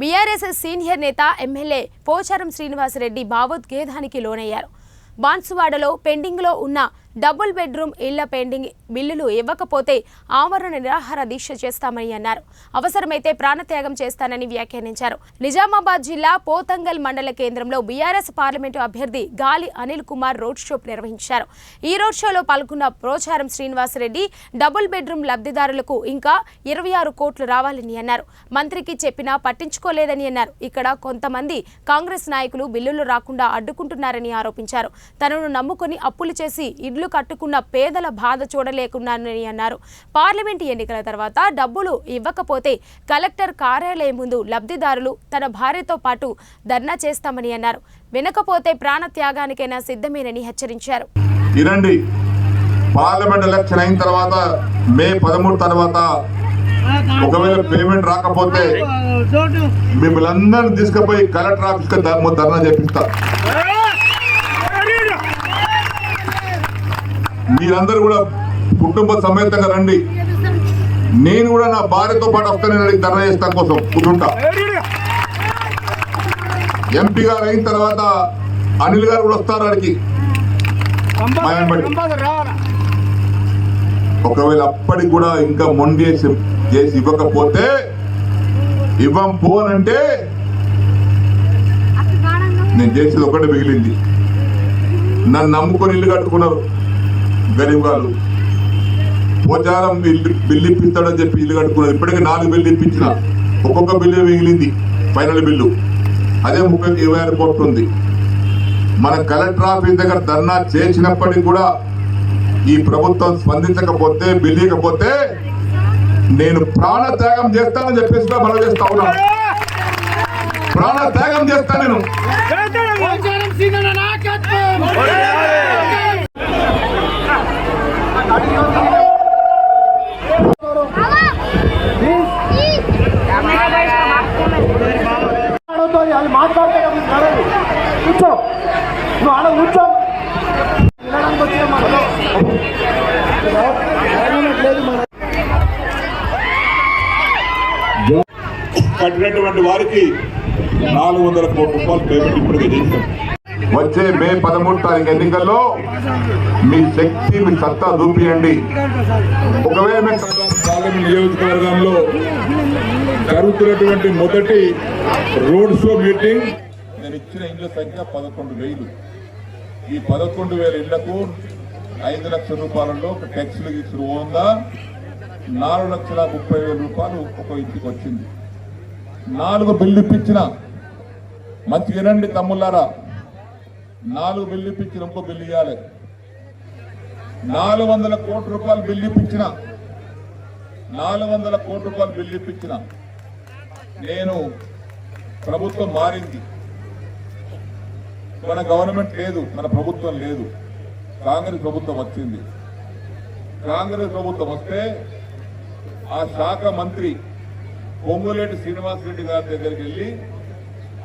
BRS senior నేత MLA Pocharam Srinivasa Reddy భావోద్వేగానికి లోనయ్యారు. బాన్సువాడలో పెండింగ్లో ఉన్న డబుల్ బెడ్రూమ్ ఇళ్ల పెండింగ్ బిల్లులు ఇవ్వకపోతే ఆమరణ నిరాహార దీక్ష చేస్తామని అన్నారు. అవసరమైతే ప్రాణత్యాగం చేస్తానని వ్యాఖ్యానించారు. నిజామాబాద్ జిల్లా పోతంగల్ మండల కేంద్రంలో బీఆర్ఎస్ పార్లమెంటు అభ్యర్థి గాలి అనిల్ కుమార్ రోడ్ షో నిర్వహించారు. ఈ రోడ్ షోలో పాల్గొన్న పోచారం శ్రీనివాసరెడ్డి డబుల్ బెడ్రూమ్ లబ్ధిదారులకు ఇంకా 26 కోట్లు రావాలని అన్నారు. మంత్రికి చెప్పినా పట్టించుకోలేదని అన్నారు. ఇక్కడ కొంతమంది కాంగ్రెస్ నాయకులు బిల్లులు రాకుండా అడ్డుకుంటున్నారని ఆరోపించారు. తనను నమ్ముకొని అప్పులు చేసి ఇళ్లు కట్టుకున్న పేదల బాధ చూడలేకున్నానని అన్నారు. పార్లమెంటు ఎన్నికల తర్వాత డబ్బులు ఇవ్వకపోతే కలెక్టర్ కార్యాలయం ముందు లబ్ధిదారులు తన భార్యతో పాటు ధర్నా చేస్తామని అన్నారు. వినకపోతే ప్రాణ త్యాగానికైనా సిద్ధమేనని హెచ్చరించారు. పార్లమెంట్ ఎలక్షన్ అయిన తర్వాత మే 13 తర్వాత ఒకవేళ పేమెంట్ రాకపోతే మిమ్మల్ని అందరినీ తీసుకుపోయి కలెక్టర్ ఆఫీస్కి ధర్నా చేపిస్తా. మీరందరూ కూడా కుటుంబ సమేతంగా రండి. నేను కూడా నా భార్యతో పాటు వస్తానని ధర్నా చేస్తా కోసం కూర్చుంటా. ఎంపీ గారు అయిన తర్వాత అనిల్ గారు కూడా వస్తారు. అడిగి ఒకవేళ అప్పటికి కూడా ఇంకా మొండి చేసి ఇవ్వకపోతే ఇవ్వం పోనంటే నేను చేసేది ఒకటే మిగిలింది. నన్ను నమ్ముకొని ఇల్లు కట్టుకున్నారు గరీబ్ గారు. పోచారం బిల్లు ఇప్పిస్తాడని చెప్పి ఇల్లు కట్టుకున్నారు. ఇప్పటికే 4 బిల్లు ఇప్పించిన, ఒక్కొక్క బిల్లు మిగిలింది. ఫైనల్ బిల్లు అదే 26 కోట్లు ఉంది. మన కలెక్టర్ ఆఫీస్ దగ్గర ధర్నా చేసినప్పటికీ కూడా ఈ ప్రభుత్వం స్పందించకపోతే, బిల్లు ఇవ్వకపోతే నేను ప్రాణత్యాగం చేస్తానని చెప్పేసి మనం చేస్తా ఉన్నాను. ప్రాణత్యాగం చేస్తాను నేను. అది మాట్లాడితే కూర్చో, నువ్వు ఆడ కూర్చో. కట్టినటువంటి వారికి 400 కోట్ల రూపాయలు పేమెంట్ ఇప్పటికే చేస్తాం. వచ్చే మే 13 తారీఖు ఎన్నికల్లో మీ శక్తి, మీ సత్తా చూపియండి. ఒకవేళ పార్లమెంట్ నియోజకవర్గంలో జరుగుతున్నటువంటి మొదటి రోడ్ షో మీటింగ్ నేను ఇచ్చిన ఇళ్ల సంఖ్య 11,000. ఈ 11,000 ఇళ్లకు 5 లక్షల రూపాయలలో ఒక ట్యాక్స్లు ఇచ్చిన ఉందా 4,30,000 రూపాయలు ఒక ఇంటికి వచ్చింది. 4 బిల్లు ఇప్పించిన. మంచిగా వినండి తమ్ముళ్ళారా, 4 బిల్లు ఇప్పించిన, ఇంకో బిల్లు ఇవ్వాలి. 400 కోట్ల రూపాయలు బిల్లు ఇప్పించిన. 400 కోట్ల రూపాయలు బిల్లు ఇప్పించిన. నేను ప్రభుత్వం మారింది, మన గవర్నమెంట్ లేదు, మన ప్రభుత్వం లేదు, కాంగ్రెస్ ప్రభుత్వం వచ్చింది. కాంగ్రెస్ ప్రభుత్వం వస్తే ఆ శాఖ మంత్రి పొంగులేటి శ్రీనివాసరెడ్డి గారి దగ్గరికి వెళ్ళి,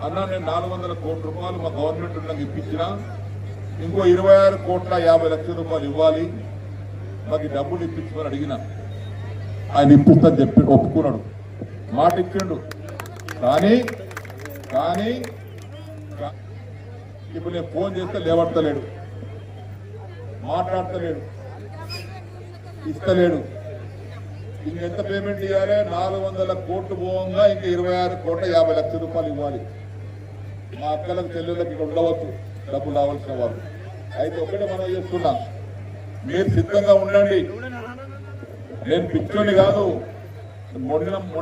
అన్నా నేను 400 కోట్ల రూపాయలు మా గవర్నమెంట్ నాకు ఇప్పించిన, ఇంకో 26 కోట్ల 50 లక్షల రూపాయలు ఇవ్వాలి, మాకు డబ్బులు ఇప్పించమని అడిగిన. ఆయన ఇప్పిస్తా చెప్పి ఒప్పుకున్నాడు, మాట ఇచ్చిండు. కానీ ఇప్పుడు నేను ఫోన్ చేస్తే లేవడతలేడు, మాట్లాడతలేడు, ఇస్తలేడు. ఇంకెంత పేమెంట్ ఇవ్వాలి? 400 కోట్లు పోవంగా ఇంకా 26 కోట్ల 50 లక్షల రూపాయలు ఇవ్వాలి. మా అక్కలకు, చెల్లెళ్ళకి ఇక్కడ ఉండవచ్చు డబ్బులు రావాల్సిన వాళ్ళు. అయితే ఒకటే మనం చేస్తున్నా, మీరు సిద్ధంగా ఉండండి. నేను పిచ్చోని కాదు.